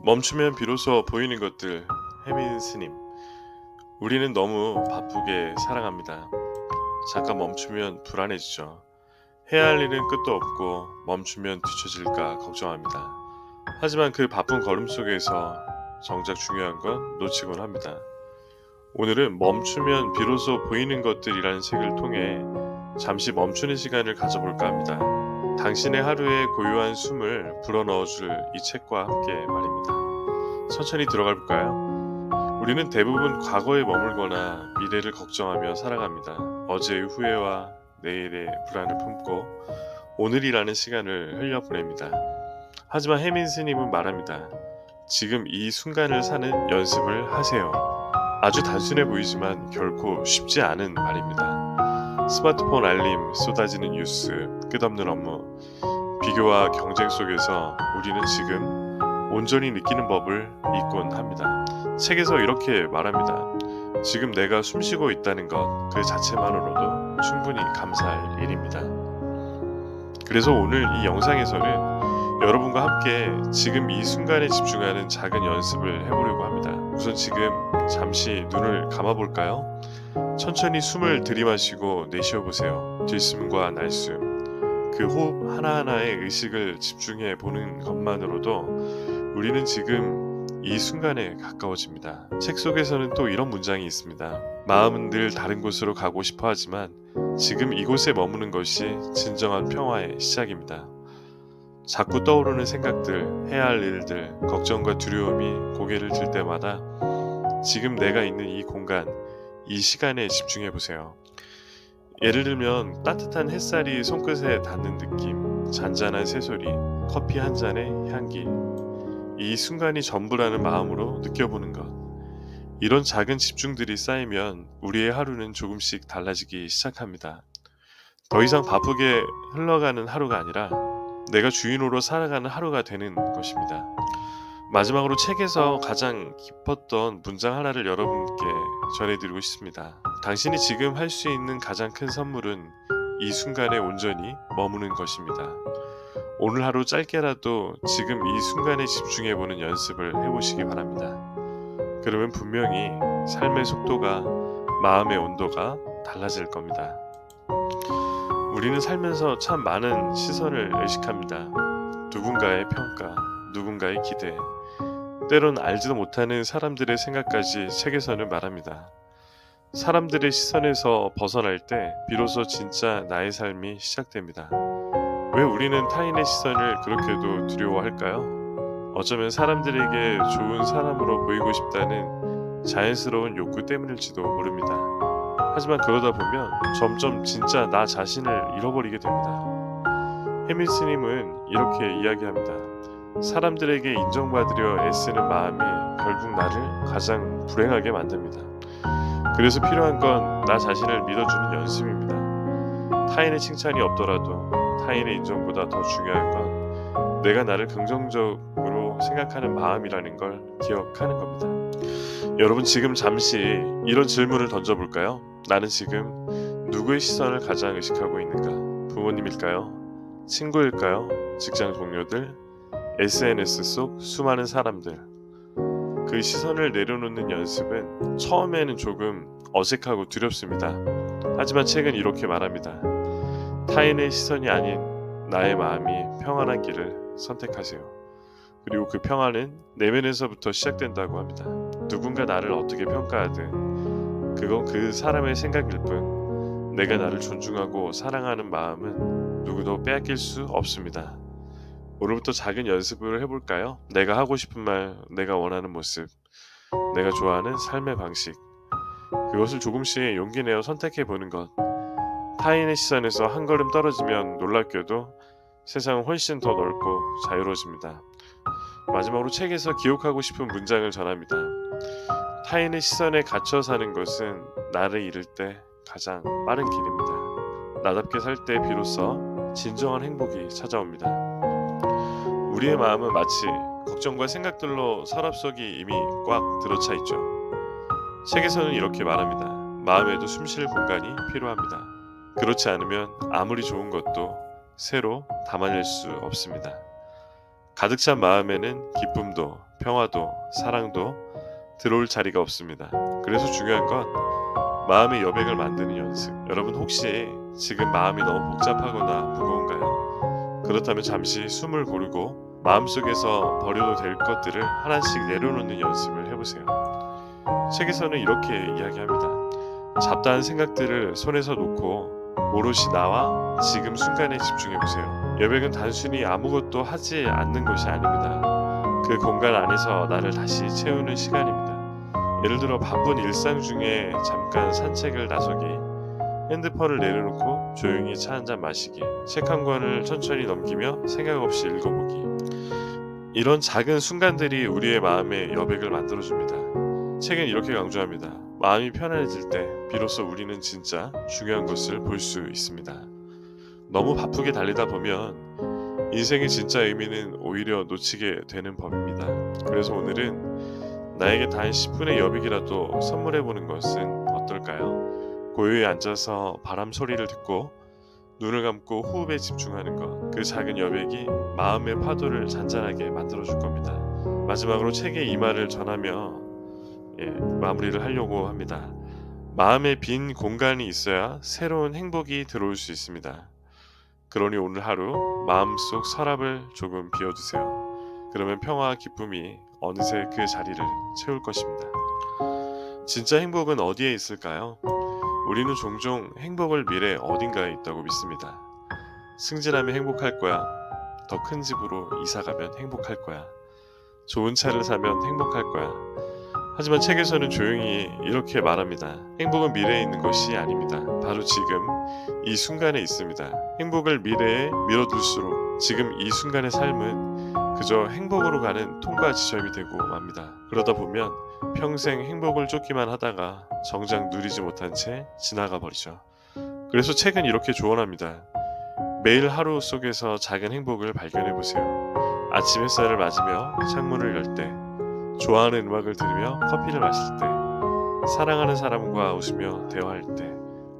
멈추면 비로소 보이는 것들. 해민 스님. 우리는 너무 바쁘게 살아갑니다. 잠깐 멈추면 불안해지죠. 해야 할 일은 끝도 없고 멈추면 뒤처질까 걱정합니다. 하지만 그 바쁜 걸음 속에서 정작 중요한 건 놓치곤 합니다. 오늘은 멈추면 비로소 보이는 것들이라는 책을 통해 잠시 멈추는 시간을 가져볼까 합니다. 당신의 하루에 고요한 숨을 불어넣어줄 이 책과 함께 말입니다. 천천히 들어가 볼까요? 우리는 대부분 과거에 머물거나 미래를 걱정하며 살아갑니다. 어제의 후회와 내일의 불안을 품고 오늘이라는 시간을 흘려보냅니다. 하지만 해민 스님은 말합니다. 지금 이 순간을 사는 연습을 하세요. 아주 단순해 보이지만 결코 쉽지 않은 말입니다. 스마트폰 알림, 쏟아지는 뉴스, 끝없는 업무, 비교와 경쟁 속에서 우리는 지금 온전히 느끼는 법을 잊곤 합니다. 책에서 이렇게 말합니다. 지금 내가 숨쉬고 있다는 것 그 자체만으로도 충분히 감사할 일입니다. 그래서 오늘 이 영상에서는 여러분과 함께 지금 이 순간에 집중하는 작은 연습을 해보려고 합니다. 우선 지금 잠시 눈을 감아볼까요? 천천히 숨을 들이마시고 내쉬어보세요. 들숨과 날숨, 그 호흡 하나하나에 의식을 집중해 보는 것만으로도 우리는 지금 이 순간에 가까워집니다. 책 속에서는 또 이런 문장이 있습니다. 마음은 늘 다른 곳으로 가고 싶어 하지만 지금 이곳에 머무는 것이 진정한 평화의 시작입니다. 자꾸 떠오르는 생각들, 해야 할 일들, 걱정과 두려움이 고개를 들 때마다 지금 내가 있는 이 공간, 이 시간에 집중해 보세요. 예를 들면 따뜻한 햇살이 손끝에 닿는 느낌, 잔잔한 새소리, 커피 한 잔의 향기, 이 순간이 전부라는 마음으로 느껴보는 것. 이런 작은 집중들이 쌓이면 우리의 하루는 조금씩 달라지기 시작합니다. 더 이상 바쁘게 흘러가는 하루가 아니라 내가 주인으로 살아가는 하루가 되는 것입니다. 마지막으로 책에서 가장 깊었던 문장 하나를 여러분께 전해드리고 싶습니다. 당신이 지금 할 수 있는 가장 큰 선물은 이 순간에 온전히 머무는 것입니다. 오늘 하루 짧게라도 지금 이 순간에 집중해보는 연습을 해보시기 바랍니다. 그러면 분명히 삶의 속도가, 마음의 온도가 달라질 겁니다. 우리는 살면서 참 많은 시선을 의식합니다. 누군가의 평가, 누군가의 기대, 때론 알지도 못하는 사람들의 생각까지 책에서는 말합니다. 사람들의 시선에서 벗어날 때 비로소 진짜 나의 삶이 시작됩니다. 왜 우리는 타인의 시선을 그렇게도 두려워할까요? 어쩌면 사람들에게 좋은 사람으로 보이고 싶다는 자연스러운 욕구 때문일지도 모릅니다. 하지만 그러다 보면 점점 진짜 나 자신을 잃어버리게 됩니다. 해민 스님은 이렇게 이야기합니다. 사람들에게 인정받으려 애쓰는 마음이 결국 나를 가장 불행하게 만듭니다. 그래서 필요한 건 나 자신을 믿어주는 연습입니다. 타인의 칭찬이 없더라도 타인의 인정보다 더 중요한 건 내가 나를 긍정적으로 생각하는 마음이라는 걸 기억하는 겁니다. 여러분 지금 잠시 이런 질문을 던져볼까요? 나는 지금 누구의 시선을 가장 의식하고 있는가? 부모님일까요? 친구일까요? 직장 동료들? SNS 속 수많은 사람들? 그 시선을 내려놓는 연습은 처음에는 조금 어색하고 두렵습니다. 하지만 책은 이렇게 말합니다. 타인의 시선이 아닌 나의 마음이 평안한 길을 선택하세요. 그리고 그 평안은 내면에서부터 시작된다고 합니다. 누군가 나를 어떻게 평가하든 그건 그 사람의 생각일 뿐 내가 나를 존중하고 사랑하는 마음은 누구도 빼앗길 수 없습니다. 오늘부터 작은 연습을 해볼까요? 내가 하고 싶은 말, 내가 원하는 모습, 내가 좋아하는 삶의 방식, 그것을 조금씩 용기 내어 선택해보는 것. 타인의 시선에서 한 걸음 떨어지면 놀랍게도 세상은 훨씬 더 넓고 자유로워집니다. 마지막으로 책에서 기억하고 싶은 문장을 전합니다. 타인의 시선에 갇혀 사는 것은 나를 잃을 때 가장 빠른 길입니다. 나답게 살 때 비로소 진정한 행복이 찾아옵니다. 우리의 마음은 마치 걱정과 생각들로 서랍 속이 이미 꽉 들어차 있죠. 책에서는 이렇게 말합니다. 마음에도 숨쉴 공간이 필요합니다. 그렇지 않으면 아무리 좋은 것도 새로 담아낼 수 없습니다. 가득 찬 마음에는 기쁨도, 평화도, 사랑도 들어올 자리가 없습니다. 그래서 중요한 건 마음의 여백을 만드는 연습. 여러분 혹시 지금 마음이 너무 복잡하거나 무거운가요? 그렇다면 잠시 숨을 고르고 마음속에서 버려도 될 것들을 하나씩 내려놓는 연습을 해보세요. 책에서는 이렇게 이야기합니다. 잡다한 생각들을 손에서 놓고 오롯이 나와 지금 순간에 집중해보세요. 여백은 단순히 아무것도 하지 않는 것이 아닙니다. 그 공간 안에서 나를 다시 채우는 시간입니다. 예를 들어 바쁜 일상 중에 잠깐 산책을 나서기, 핸드폰을 내려놓고 조용히 차 한 잔 마시기, 책 한 권을 천천히 넘기며 생각 없이 읽어보기. 이런 작은 순간들이 우리의 마음의 여백을 만들어줍니다. 책은 이렇게 강조합니다. 마음이 편안해질 때 비로소 우리는 진짜 중요한 것을 볼 수 있습니다. 너무 바쁘게 달리다 보면 인생의 진짜 의미는 오히려 놓치게 되는 법입니다. 그래서 오늘은 나에게 단 10분의 여백이라도 선물해보는 것은 어떨까요? 고요히 앉아서 바람 소리를 듣고 눈을 감고 호흡에 집중하는 것. 그 작은 여백이 마음의 파도를 잔잔하게 만들어줄 겁니다. 마지막으로 책의 이 말을 전하며 마무리를 하려고 합니다. 마음에 빈 공간이 있어야 새로운 행복이 들어올 수 있습니다. 그러니 오늘 하루 마음속 서랍을 조금 비워두세요. 그러면 평화와 기쁨이 어느새 그 자리를 채울 것입니다. 진짜 행복은 어디에 있을까요? 우리는 종종 행복을 미래 어딘가에 있다고 믿습니다. 승진하면 행복할 거야. 더 큰 집으로 이사가면 행복할 거야. 좋은 차를 사면 행복할 거야. 하지만 책에서는 조용히 이렇게 말합니다. 행복은 미래에 있는 것이 아닙니다. 바로 지금 이 순간에 있습니다. 행복을 미래에 미뤄둘수록 지금 이 순간의 삶은 그저 행복으로 가는 통과 지점이 되고 맙니다. 그러다 보면 평생 행복을 쫓기만 하다가 정작 누리지 못한 채 지나가 버리죠. 그래서 책은 이렇게 조언합니다. 매일 하루 속에서 작은 행복을 발견해 보세요. 아침 햇살을 맞으며 창문을 열 때, 좋아하는 음악을 들으며 커피를 마실 때, 사랑하는 사람과 웃으며 대화할 때,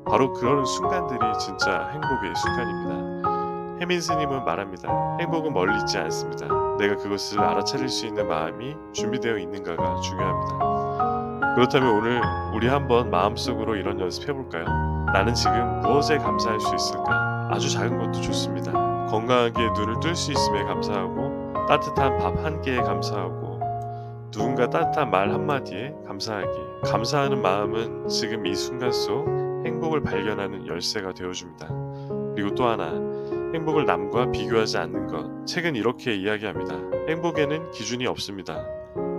바로 그런 순간들이 진짜 행복의 순간입니다. 해민 스님은 말합니다. 행복은 멀리 있지 않습니다. 내가 그것을 알아차릴 수 있는 마음이 준비되어 있는가가 중요합니다. 그렇다면 오늘 우리 한번 마음속으로 이런 연습해볼까요? 나는 지금 무엇에 감사할 수 있을까? 아주 작은 것도 좋습니다. 건강하게 눈을 뜰 수 있음에 감사하고, 따뜻한 밥 한 끼에 감사하고, 누군가 따뜻한 말 한마디에 감사하기. 감사하는 마음은 지금 이 순간 속 행복을 발견하는 열쇠가 되어줍니다. 그리고 또 하나, 행복을 남과 비교하지 않는 것. 책은 이렇게 이야기합니다. 행복에는 기준이 없습니다.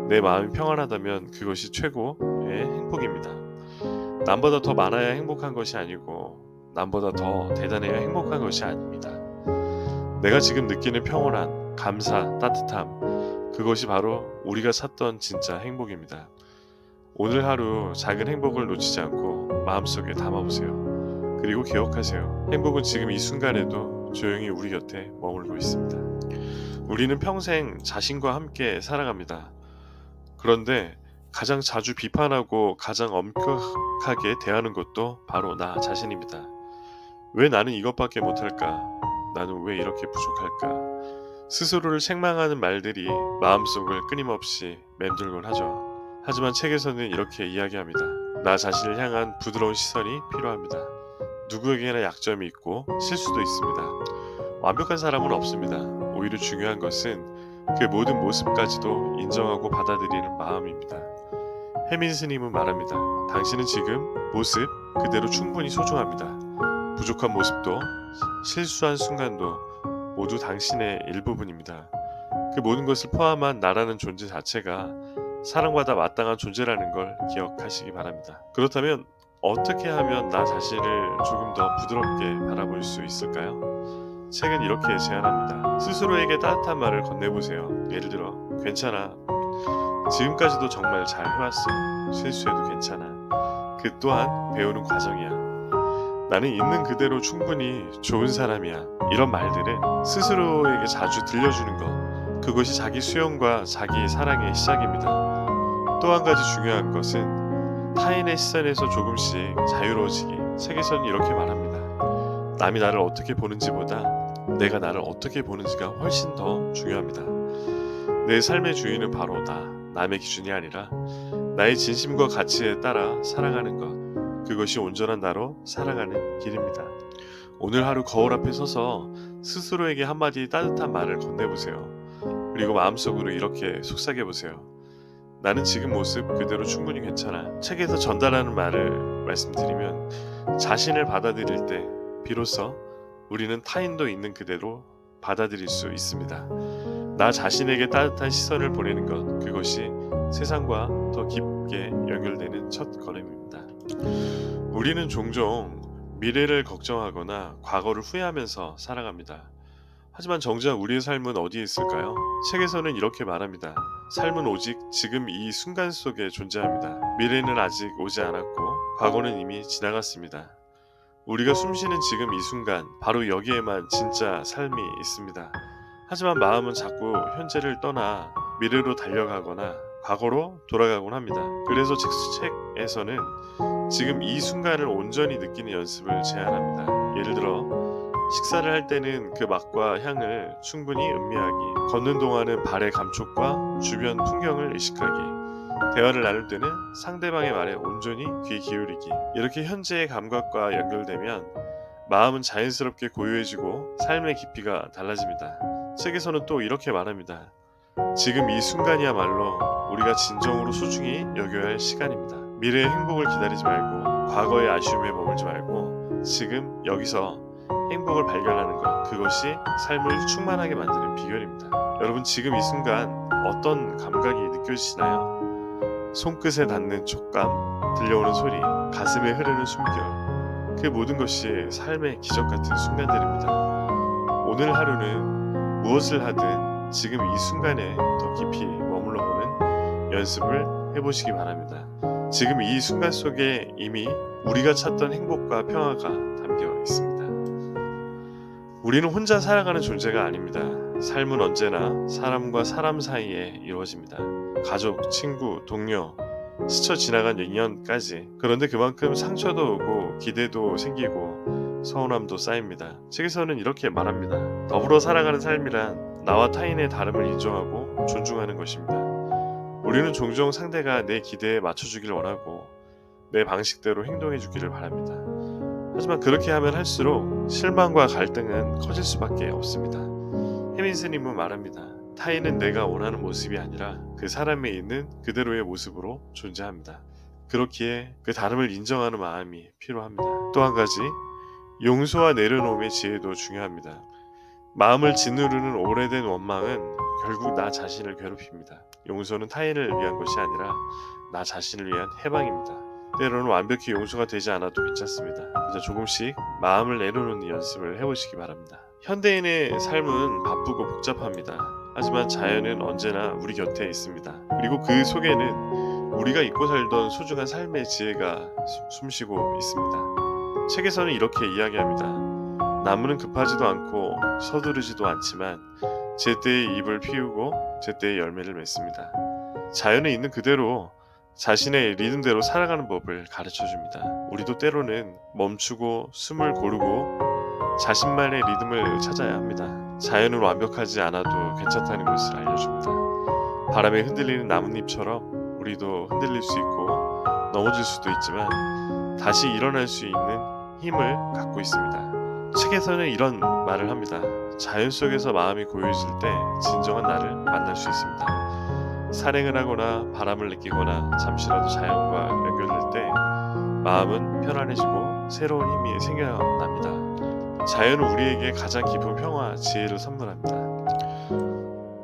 내 마음이 평안하다면 그것이 최고의 행복입니다. 남보다 더 많아야 행복한 것이 아니고 남보다 더 대단해야 행복한 것이 아닙니다. 내가 지금 느끼는 평온함, 감사, 따뜻함, 그것이 바로 우리가 찾던 진짜 행복입니다. 오늘 하루 작은 행복을 놓치지 않고 마음속에 담아보세요. 그리고 기억하세요. 행복은 지금 이 순간에도 조용히 우리 곁에 머물고 있습니다. 우리는 평생 자신과 함께 살아갑니다. 그런데 가장 자주 비판하고 가장 엄격하게 대하는 것도 바로 나 자신입니다. 왜 나는 이것밖에 못할까? 나는 왜 이렇게 부족할까? 스스로를 책망하는 말들이 마음속을 끊임없이 맴돌곤 하죠. 하지만 책에서는 이렇게 이야기합니다. 나 자신을 향한 부드러운 시선이 필요합니다. 누구에게나 약점이 있고 실수도 있습니다. 완벽한 사람은 없습니다. 오히려 중요한 것은 그 모든 모습까지도 인정하고 받아들이는 마음입니다. 해민 스님은 말합니다. 당신은 지금 모습 그대로 충분히 소중합니다. 부족한 모습도 실수한 순간도 모두 당신의 일부분입니다. 그 모든 것을 포함한 나라는 존재 자체가 사랑받아 마땅한 존재라는 걸 기억하시기 바랍니다. 그렇다면 어떻게 하면 나 자신을 조금 더 부드럽게 바라볼 수 있을까요? 책은 이렇게 제안합니다. 스스로에게 따뜻한 말을 건네보세요. 예를 들어, 괜찮아. 지금까지도 정말 잘 해왔어. 실수해도 괜찮아. 그 또한 배우는 과정이야. 나는 있는 그대로 충분히 좋은 사람이야. 이런 말들은 스스로에게 자주 들려주는 것. 그것이 자기 수용과 자기 사랑의 시작입니다. 또 한 가지 중요한 것은 타인의 시선에서 조금씩 자유로워지기. 책에서는 이렇게 말합니다. 남이 나를 어떻게 보는지보다 내가 나를 어떻게 보는지가 훨씬 더 중요합니다. 내 삶의 주인은 바로 나, 남의 기준이 아니라 나의 진심과 가치에 따라 살아가는 것. 그것이 온전한 나로 살아가는 길입니다. 오늘 하루 거울 앞에 서서 스스로에게 한마디 따뜻한 말을 건네보세요. 그리고 마음속으로 이렇게 속삭여보세요. 나는 지금 모습 그대로 충분히 괜찮아. 책에서 전달하는 말을 말씀드리면 자신을 받아들일 때 비로소 우리는 타인도 있는 그대로 받아들일 수 있습니다. 나 자신에게 따뜻한 시선을 보내는 것, 그것이 세상과 더 깊게 연결되는 첫 걸음입니다. 우리는 종종 미래를 걱정하거나 과거를 후회하면서 살아갑니다. 하지만 정작 우리의 삶은 어디에 있을까요? 책에서는 이렇게 말합니다. 삶은 오직 지금 이 순간 속에 존재합니다. 미래는 아직 오지 않았고 과거는 이미 지나갔습니다. 우리가 숨쉬는 지금 이 순간, 바로 여기에만 진짜 삶이 있습니다. 하지만 마음은 자꾸 현재를 떠나 미래로 달려가거나 과거로 돌아가곤 합니다. 그래서 책에서는 지금 이 순간을 온전히 느끼는 연습을 제안합니다. 예를 들어 식사를 할 때는 그 맛과 향을 충분히 음미하기, 걷는 동안은 발의 감촉과 주변 풍경을 의식하기, 대화를 나눌 때는 상대방의 말에 온전히 귀 기울이기. 이렇게 현재의 감각과 연결되면 마음은 자연스럽게 고요해지고 삶의 깊이가 달라집니다. 책에서는 또 이렇게 말합니다. 지금 이 순간이야말로 우리가 진정으로 소중히 여겨야 할 시간입니다. 미래의 행복을 기다리지 말고 과거의 아쉬움에 머물지 말고 지금 여기서 행복을 발견하는 것, 그것이 삶을 충만하게 만드는 비결입니다. 여러분, 지금 이 순간 어떤 감각이 느껴지시나요? 손끝에 닿는 촉감, 들려오는 소리, 가슴에 흐르는 숨결, 그 모든 것이 삶의 기적 같은 순간들입니다. 오늘 하루는 무엇을 하든 지금 이 순간에 더 깊이 머물러 보는 연습을 해보시기 바랍니다. 지금 이 순간 속에 이미 우리가 찾던 행복과 평화가 담겨 있습니다. 우리는 혼자 살아가는 존재가 아닙니다. 삶은 언제나 사람과 사람 사이에 이루어집니다. 가족, 친구, 동료, 스쳐 지나간 인연까지. 그런데 그만큼 상처도 오고 기대도 생기고 서운함도 쌓입니다. 책에서는 이렇게 말합니다. 더불어 살아가는 삶이란 나와 타인의 다름을 인정하고 존중하는 것입니다. 우리는 종종 상대가 내 기대에 맞춰주길 원하고 내 방식대로 행동해주기를 바랍니다. 하지만 그렇게 하면 할수록 실망과 갈등은 커질 수밖에 없습니다. 혜민 스님은 말합니다. 타인은 내가 원하는 모습이 아니라 그 사람에 있는 그대로의 모습으로 존재합니다. 그렇기에 그 다름을 인정하는 마음이 필요합니다. 또 한 가지, 용서와 내려놓음의 지혜도 중요합니다. 마음을 짓누르는 오래된 원망은 결국 나 자신을 괴롭힙니다. 용서는 타인을 위한 것이 아니라 나 자신을 위한 해방입니다. 때로는 완벽히 용서가 되지 않아도 괜찮습니다. 그저 조금씩 마음을 내려놓는 연습을 해보시기 바랍니다. 현대인의 삶은 바쁘고 복잡합니다. 하지만 자연은 언제나 우리 곁에 있습니다. 그리고 그 속에는 우리가 잊고 살던 소중한 삶의 지혜가 숨쉬고 있습니다. 책에서는 이렇게 이야기합니다. 나무는 급하지도 않고 서두르지도 않지만 제때의 잎을 피우고 제때의 열매를 맺습니다. 자연에 있는 그대로 자신의 리듬대로 살아가는 법을 가르쳐줍니다. 우리도 때로는 멈추고 숨을 고르고 자신만의 리듬을 찾아야 합니다. 자연은 완벽하지 않아도 괜찮다는 것을 알려줍니다. 바람에 흔들리는 나뭇잎처럼 우리도 흔들릴 수 있고 넘어질 수도 있지만 다시 일어날 수 있는 힘을 갖고 있습니다. 책에서는 이런 말을 합니다. 자연 속에서 마음이 고요해질 때 진정한 나를 만날 수 있습니다. 산행을 하거나 바람을 느끼거나 잠시라도 자연과 연결될 때 마음은 편안해지고 새로운 힘이 생겨납니다. 자연은 우리에게 가장 깊은 평화, 지혜를 선물합니다.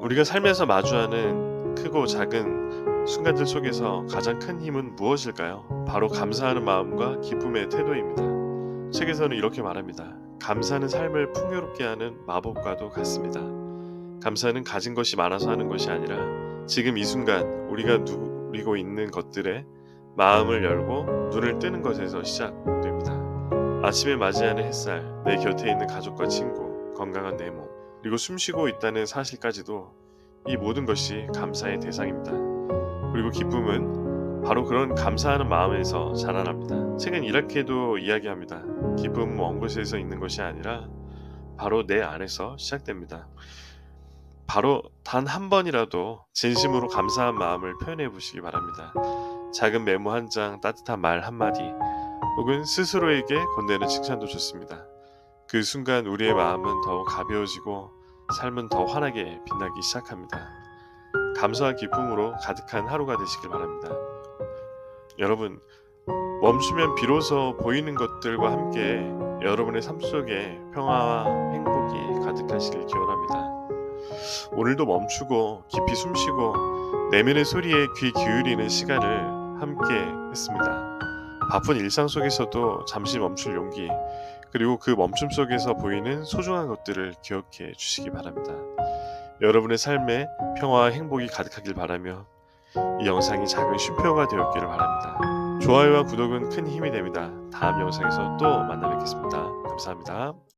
우리가 살면서 마주하는 크고 작은 순간들 속에서 가장 큰 힘은 무엇일까요? 바로 감사하는 마음과 기쁨의 태도입니다. 책에서는 이렇게 말합니다. 감사는 삶을 풍요롭게 하는 마법과도 같습니다. 감사는 가진 것이 많아서 하는 것이 아니라 지금 이 순간 우리가 누리고 있는 것들에 마음을 열고 눈을 뜨는 것에서 시작됩니다. 아침에 맞이하는 햇살, 내 곁에 있는 가족과 친구, 건강한 내 몸, 그리고 숨쉬고 있다는 사실까지도 이 모든 것이 감사의 대상입니다. 그리고 기쁨은 바로 그런 감사하는 마음에서 자라납니다. 책은 이렇게도 이야기합니다. 기쁨은 먼 곳에서 있는 것이 아니라 바로 내 안에서 시작됩니다. 바로 단 한 번이라도 진심으로 감사한 마음을 표현해 보시기 바랍니다. 작은 메모 한 장, 따뜻한 말 한마디, 혹은 스스로에게 건네는 칭찬도 좋습니다. 그 순간 우리의 마음은 더욱 가벼워지고 삶은 더 환하게 빛나기 시작합니다. 감사와 기쁨으로 가득한 하루가 되시길 바랍니다. 여러분, 멈추면 비로소 보이는 것들과 함께 여러분의 삶 속에 평화와 행복이 가득하시길 기원합니다. 오늘도 멈추고 깊이 숨쉬고 내면의 소리에 귀 기울이는 시간을 함께 했습니다. 바쁜 일상 속에서도 잠시 멈출 용기, 그리고 그 멈춤 속에서 보이는 소중한 것들을 기억해 주시기 바랍니다. 여러분의 삶에 평화와 행복이 가득하길 바라며 이 영상이 작은 쉼표가 되었기를 바랍니다. 좋아요와 구독은 큰 힘이 됩니다. 다음 영상에서 또 만나 뵙겠습니다. 감사합니다.